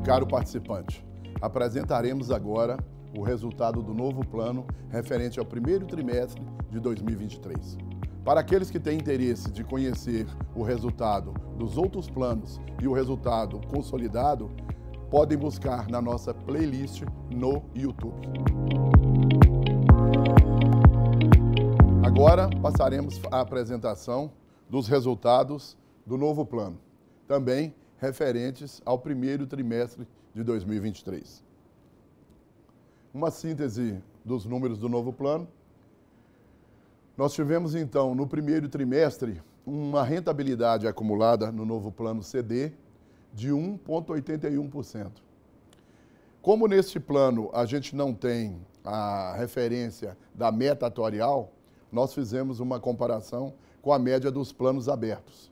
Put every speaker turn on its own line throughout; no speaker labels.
Caro participante, apresentaremos agora o resultado do novo plano referente ao primeiro trimestre de 2023. Para aqueles que têm interesse de conhecer o resultado dos outros planos e o resultado consolidado, podem buscar na nossa playlist no YouTube. Agora passaremos à apresentação dos resultados do novo plano, também referentes ao primeiro trimestre de 2023. Uma síntese dos números do novo plano. Nós tivemos, então, no primeiro trimestre, uma rentabilidade acumulada no novo plano CD de 1,81%. Como neste plano a gente não tem a referência da meta atuarial, nós fizemos uma comparação com a média dos planos abertos.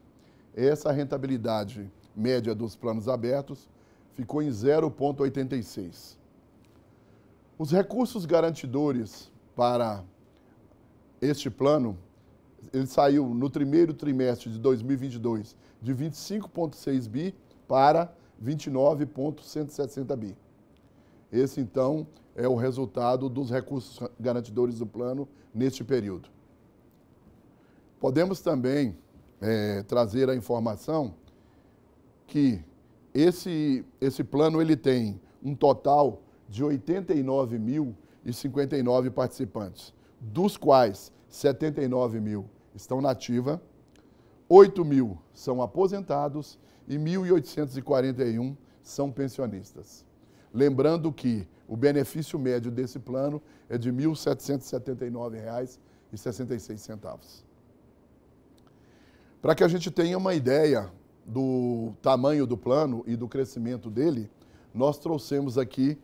Essa rentabilidade média dos planos abertos ficou em 0,86. Os recursos garantidores para este plano, ele saiu no primeiro trimestre de 2022 de 25,6 bi para 29,160 bi. Esse, então, é o resultado dos recursos garantidores do plano neste período. Podemos também trazer a informação que esse plano ele tem um total de 89.059 participantes, dos quais 79 mil estão na ativa, 8 mil são aposentados e 1.841 são pensionistas. Lembrando que o benefício médio desse plano é de R$ 1.779,66. Para que a gente tenha uma ideia do tamanho do plano e do crescimento dele, nós trouxemos aqui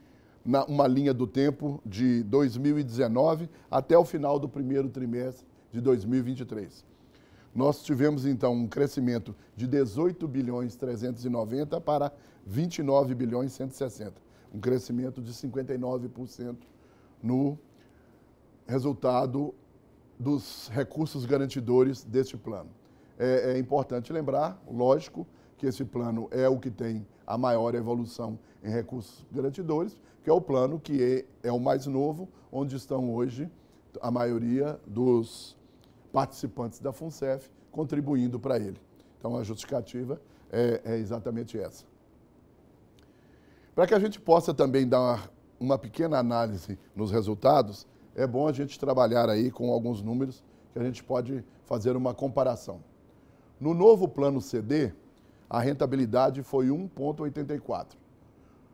uma linha do tempo de 2019 até o final do primeiro trimestre de 2023. Nós tivemos, então, um crescimento de 18 bilhões 390 para 29 bilhões 160. Um crescimento de 59% no resultado dos recursos garantidores deste plano. É importante lembrar, lógico, que esse plano é o que tem a maior evolução em recursos garantidores, que é o plano que é o mais novo, onde estão hoje a maioria dos participantes da FUNCEF contribuindo para ele. Então, a justificativa é exatamente essa. Para que a gente possa também dar uma pequena análise nos resultados, é bom a gente trabalhar aí com alguns números que a gente pode fazer uma comparação. No novo plano CD, a rentabilidade foi 1,84.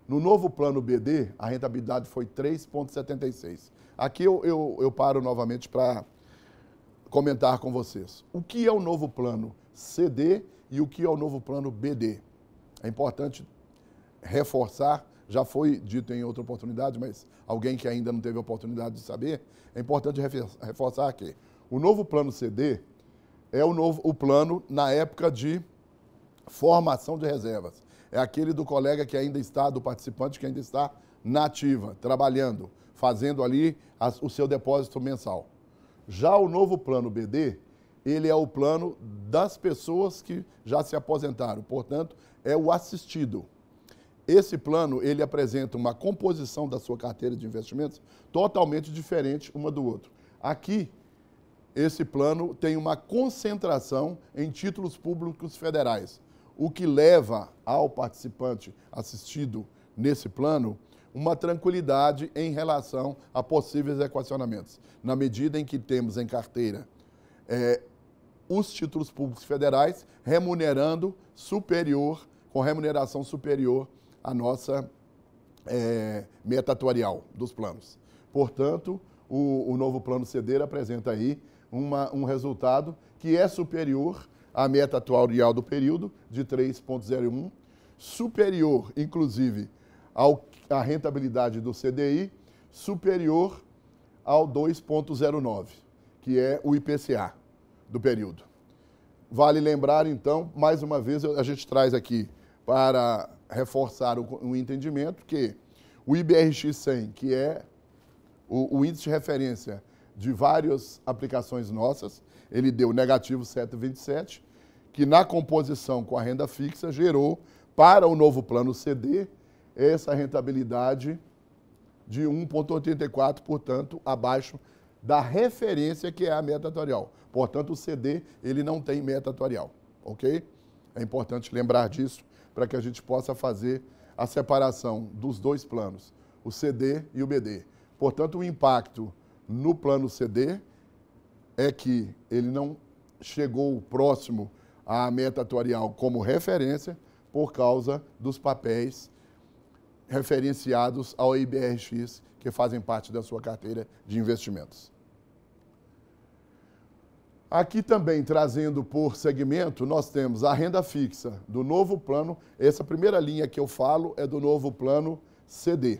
No novo plano BD, a rentabilidade foi 3,76. Aqui eu paro novamente para comentar com vocês. O que é o novo plano CD e o que é o novo plano BD? É importante reforçar, já foi dito em outra oportunidade, mas alguém que ainda não teve a oportunidade de saber, é importante reforçar que o novo plano CD é o plano na época de formação de reservas. É aquele do colega que ainda está, do participante que ainda está na ativa, trabalhando, fazendo ali o seu depósito mensal. Já o novo plano BD, ele é o plano das pessoas que já se aposentaram, portanto, é o assistido. Esse plano, ele apresenta uma composição da sua carteira de investimentos totalmente diferente uma do outro. Aqui, esse plano tem uma concentração em títulos públicos federais, o que leva ao participante assistido nesse plano uma tranquilidade em relação a possíveis equacionamentos, na medida em que temos em carteira os títulos públicos federais remunerando com remuneração superior à nossa meta atuarial dos planos. Portanto, o novo plano CD apresenta aí um resultado que é superior à meta atuarial do período, de 3,01, superior, inclusive, à rentabilidade do CDI, superior ao 2,09, que é o IPCA do período. Vale lembrar, então, mais uma vez, a gente traz aqui para reforçar o entendimento que o IBRX 100, que é o índice de referência de várias aplicações nossas, ele deu negativo 7,27, que na composição com a renda fixa gerou para o novo plano CD essa rentabilidade de 1,84, portanto, abaixo da referência que é a meta atuarial. Portanto, o CD ele não tem meta atuarial, ok? É importante lembrar disso para que a gente possa fazer a separação dos dois planos, o CD e o BD. Portanto, o impacto no plano CD é que ele não chegou próximo à meta atuarial como referência por causa dos papéis referenciados ao IBRX, que fazem parte da sua carteira de investimentos. Aqui também, trazendo por segmento, nós temos a renda fixa do novo plano. Essa primeira linha que eu falo é do novo plano CD.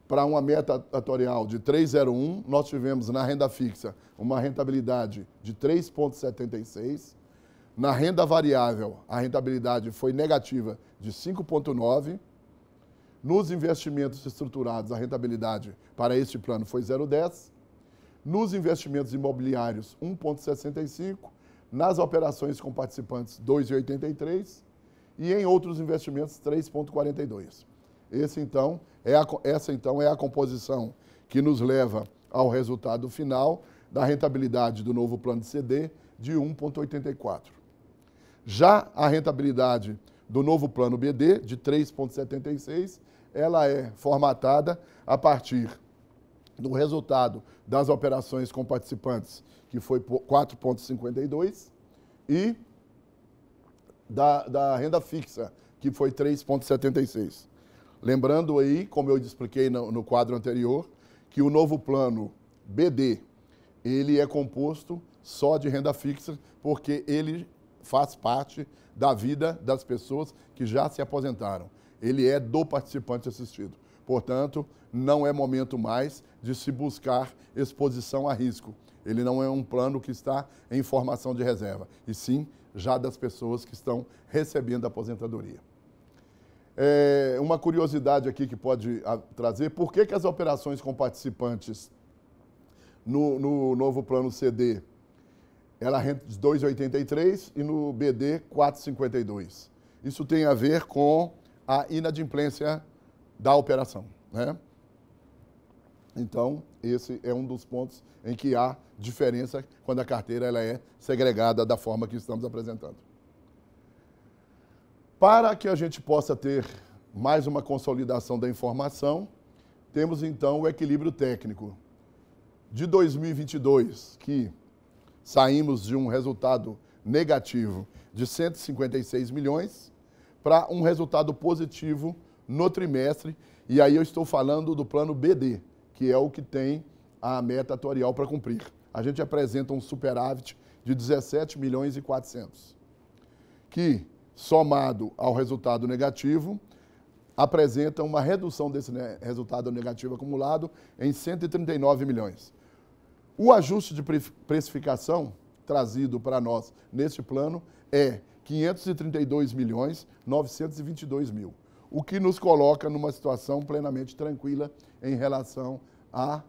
Para uma meta atuarial de 3,01, nós tivemos na renda fixa uma rentabilidade de 3,76. Na renda variável, a rentabilidade foi negativa de 5,9. Nos investimentos estruturados, a rentabilidade para este plano foi 0,10. Nos investimentos imobiliários, 1,65. Nas operações com participantes, 2,83. E em outros investimentos, 3,42. Essa, então, é a composição que nos leva ao resultado final da rentabilidade do novo plano de CD de 1,84. Já a rentabilidade do novo plano BD, de 3,76, ela é formatada a partir do resultado das operações com participantes, que foi 4,52, e da renda fixa, que foi 3,76. Lembrando aí, como eu expliquei no quadro anterior, que o novo plano BD, ele é composto só de renda fixa, porque ele faz parte da vida das pessoas que já se aposentaram. Ele é do participante assistido. Portanto, não é momento mais de se buscar exposição a risco. Ele não é um plano que está em formação de reserva, e sim já das pessoas que estão recebendo a aposentadoria. Uma curiosidade aqui que pode trazer, por que as operações com participantes no novo plano CD, ela renta de 2,83 e no BD 4,52. Isso tem a ver com a inadimplência da operação, né? Então, esse é um dos pontos em que há diferença quando a carteira ela é segregada da forma que estamos apresentando. Para que a gente possa ter mais uma consolidação da informação, temos então o equilíbrio técnico de 2022, que saímos de um resultado negativo de 156 milhões para um resultado positivo no trimestre, e aí eu estou falando do plano BD, que é o que tem a meta atuarial para cumprir. A gente apresenta um superávit de 17 milhões e 400, que, somado ao resultado negativo, apresenta uma redução desse resultado negativo acumulado em 139 milhões. O ajuste de precificação trazido para nós neste plano é 532 milhões 922 mil, o que nos coloca numa situação plenamente tranquila em relação à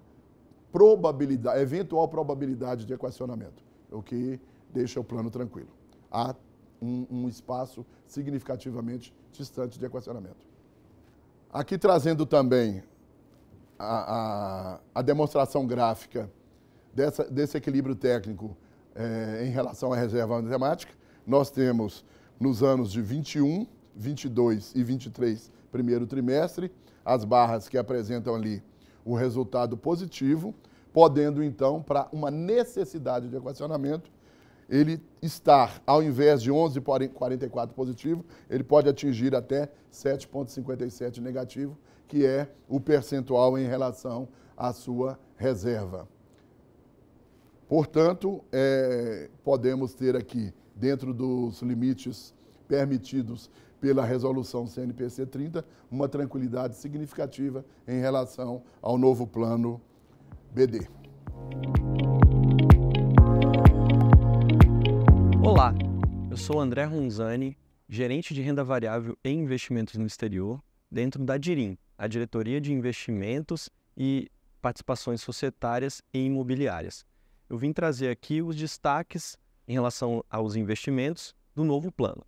probabilidade, eventual probabilidade de equacionamento, o que deixa o plano tranquilo. Há um espaço significativamente distante de equacionamento. Aqui trazendo também a demonstração gráfica desse equilíbrio técnico em relação à reserva matemática, nós temos nos anos de 21, 22 e 23, primeiro trimestre, as barras que apresentam ali o resultado positivo, podendo então, para uma necessidade de equacionamento, ele estar, ao invés de 11,44 positivo, ele pode atingir até 7,57 negativo, que é o percentual em relação à sua reserva. Portanto, podemos ter aqui, dentro dos limites permitidos pela resolução CNPC 30, uma tranquilidade significativa em relação ao novo plano BD.
Olá, eu sou André Ronzani, gerente de renda variável e investimentos no exterior, dentro da DIRIM, a Diretoria de Investimentos e Participações Societárias e Imobiliárias. Eu vim trazer aqui os destaques em relação aos investimentos do novo plano.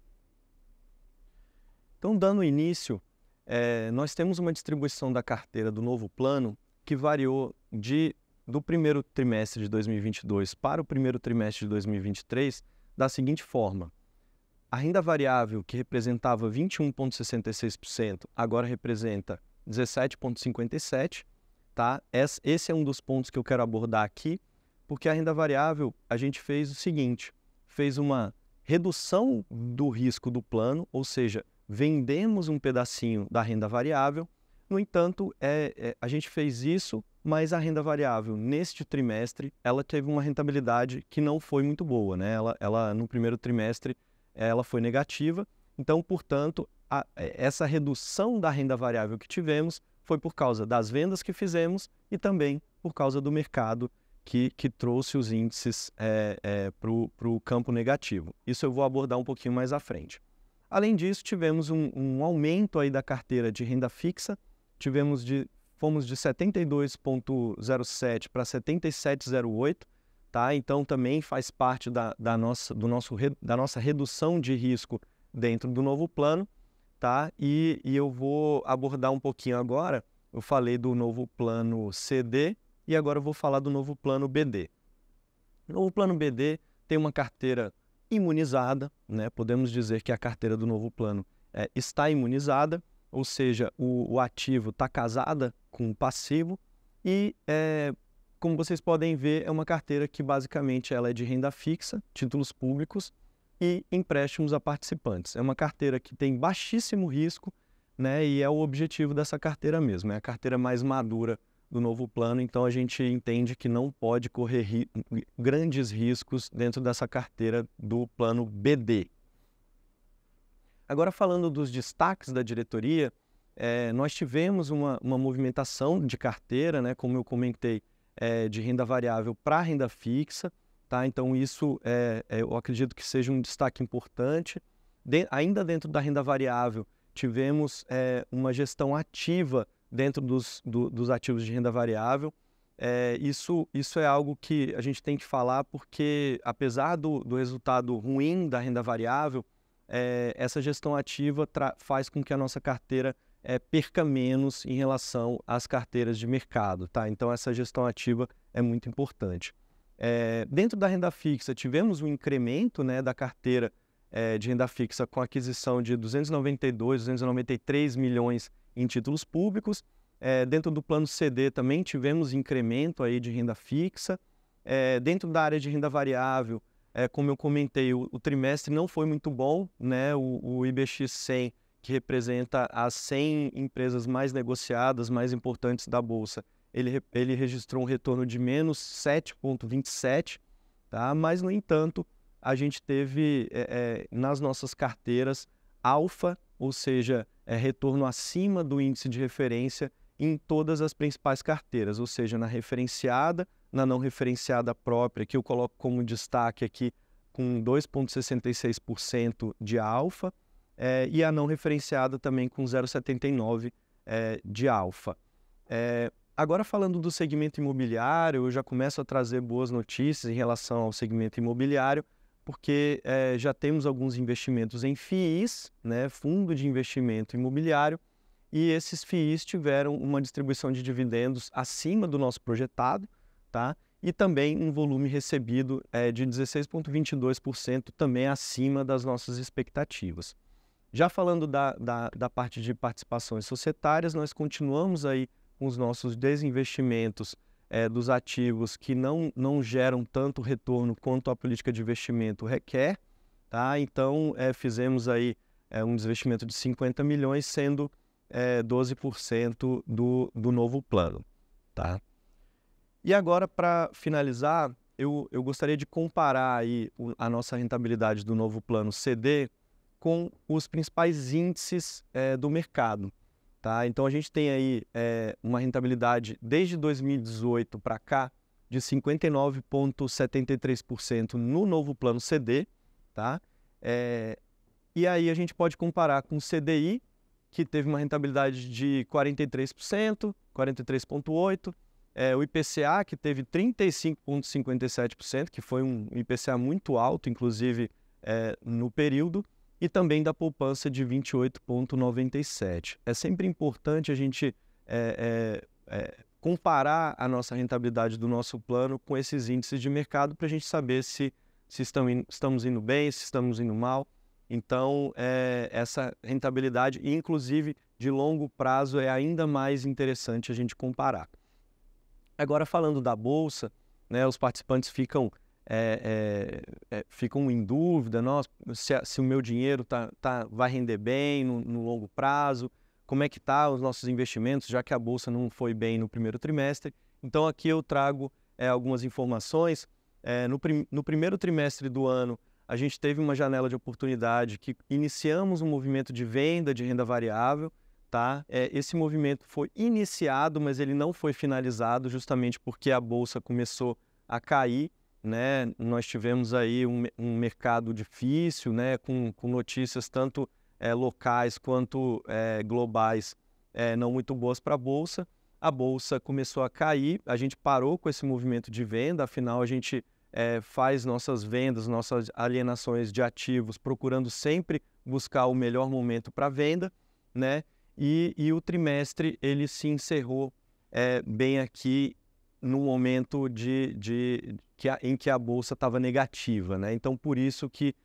Então, dando início, nós temos uma distribuição da carteira do novo plano que variou do primeiro trimestre de 2022 para o primeiro trimestre de 2023 da seguinte forma. A renda variável, que representava 21,66%, agora representa 17,57%. Tá? Esse é um dos pontos que eu quero abordar aqui, porque a renda variável, a gente fez o seguinte, fez uma redução do risco do plano, ou seja, vendemos um pedacinho da renda variável. No entanto, a gente fez isso, mas a renda variável, neste trimestre, ela teve uma rentabilidade que não foi muito boa, né? Ela no primeiro trimestre, ela foi negativa. Então, portanto, essa redução da renda variável que tivemos foi por causa das vendas que fizemos e também por causa do mercado que trouxe os índices para o campo negativo. Isso eu vou abordar um pouquinho mais à frente. Além disso, tivemos um aumento aí da carteira de renda fixa, fomos de 72,07 para 77,08, tá? Então também faz parte da nossa redução de risco dentro do novo plano, tá? E eu vou abordar um pouquinho agora, eu falei do novo plano CD e agora eu vou falar do novo plano BD. O novo plano BD tem uma carteira imunizada, né? Podemos dizer que a carteira do novo plano está imunizada, ou seja, o ativo está casada com o passivo e, como vocês podem ver, é uma carteira que basicamente ela é de renda fixa, títulos públicos e empréstimos a participantes. É uma carteira que tem baixíssimo risco, né? E é o objetivo dessa carteira mesmo, é a carteira mais madura do novo plano, então a gente entende que não pode correr grandes riscos dentro dessa carteira do plano BD. Agora, falando dos destaques da diretoria, nós tivemos uma movimentação de carteira, né, como eu comentei, de renda variável para renda fixa, tá? Então isso eu acredito que seja um destaque importante. Ainda dentro da renda variável, tivemos uma gestão ativa dentro dos ativos de renda variável. Isso é algo que a gente tem que falar porque, apesar do resultado ruim da renda variável, essa gestão ativa faz com que a nossa carteira perca menos em relação às carteiras de mercado, tá? Então essa gestão ativa é muito importante. Dentro da renda fixa, tivemos um incremento, né, da carteira de renda fixa com a aquisição de 293 milhões em títulos públicos. Dentro do plano CD também tivemos incremento aí de renda fixa. Dentro da área de renda variável, como eu comentei, o trimestre não foi muito bom, né? O IBX 100, que representa as 100 empresas mais negociadas, mais importantes da Bolsa, ele registrou um retorno de menos 7,27, tá? Mas, no entanto, a gente teve nas nossas carteiras alfa, ou seja, retorno acima do índice de referência em todas as principais carteiras, ou seja, na referenciada, na não referenciada própria, que eu coloco como destaque aqui com 2,66% de alfa, e a não referenciada também com 0,79% de alfa. Agora, falando do segmento imobiliário, eu já começo a trazer boas notícias em relação ao segmento imobiliário, porque já temos alguns investimentos em FIIs, né, Fundo de Investimento Imobiliário, e esses FIIs tiveram uma distribuição de dividendos acima do nosso projetado, tá? E também um volume recebido de 16,22%, também acima das nossas expectativas. Já falando da parte de participações societárias, nós continuamos aí com os nossos desinvestimentos dos ativos que não geram tanto retorno quanto a política de investimento requer, tá? Então, fizemos aí um desinvestimento de 50 milhões, sendo 12% do novo plano, tá? E agora, para finalizar, eu gostaria de comparar aí a nossa rentabilidade do novo plano CD com os principais índices do mercado, tá? Então, a gente tem aí uma rentabilidade desde 2018 para cá de 59,73% no novo plano CD, tá? E aí a gente pode comparar com o CDI, que teve uma rentabilidade de 43%, 43,8%, o IPCA, que teve 35,57%, que foi um IPCA muito alto, inclusive no período, e também da poupança de 28,97. É sempre importante a gente comparar a nossa rentabilidade do nosso plano com esses índices de mercado para a gente saber se estamos indo bem, se estamos indo mal. Então, essa rentabilidade, inclusive de longo prazo, é ainda mais interessante a gente comparar. Agora, falando da Bolsa, né, os participantes ficam em dúvida, se o meu dinheiro vai render bem no longo prazo, como é que está os nossos investimentos, já que a Bolsa não foi bem no primeiro trimestre. Então, aqui eu trago algumas informações. No primeiro trimestre do ano, a gente teve uma janela de oportunidade que iniciamos um movimento de venda de renda variável. Tá? Esse movimento foi iniciado, mas ele não foi finalizado justamente porque a Bolsa começou a cair, né? Nós tivemos aí um mercado difícil, né? com notícias tanto locais quanto globais não muito boas para a Bolsa. A Bolsa começou a cair, a gente parou com esse movimento de venda, afinal a gente faz nossas vendas, nossas alienações de ativos, procurando sempre buscar o melhor momento para venda, né? E o trimestre ele se encerrou bem aqui no momento em que a Bolsa estava negativa, né? Então, por isso que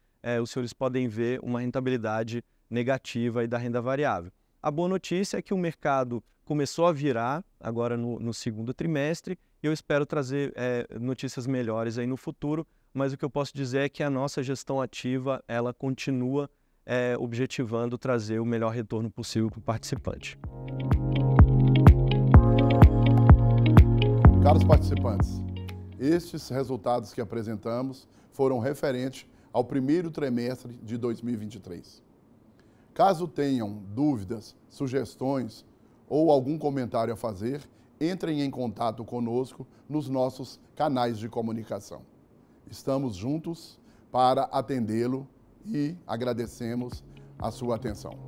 os senhores podem ver uma rentabilidade negativa aí da renda variável. A boa notícia é que o mercado começou a virar agora no segundo trimestre e eu espero trazer notícias melhores aí no futuro, mas o que eu posso dizer é que a nossa gestão ativa ela continua objetivando trazer o melhor retorno possível para o participante.
Caros participantes, estes resultados que apresentamos foram referentes ao primeiro trimestre de 2023. Caso tenham dúvidas, sugestões ou algum comentário a fazer, entrem em contato conosco nos nossos canais de comunicação. Estamos juntos para atendê-lo e agradecemos a sua atenção.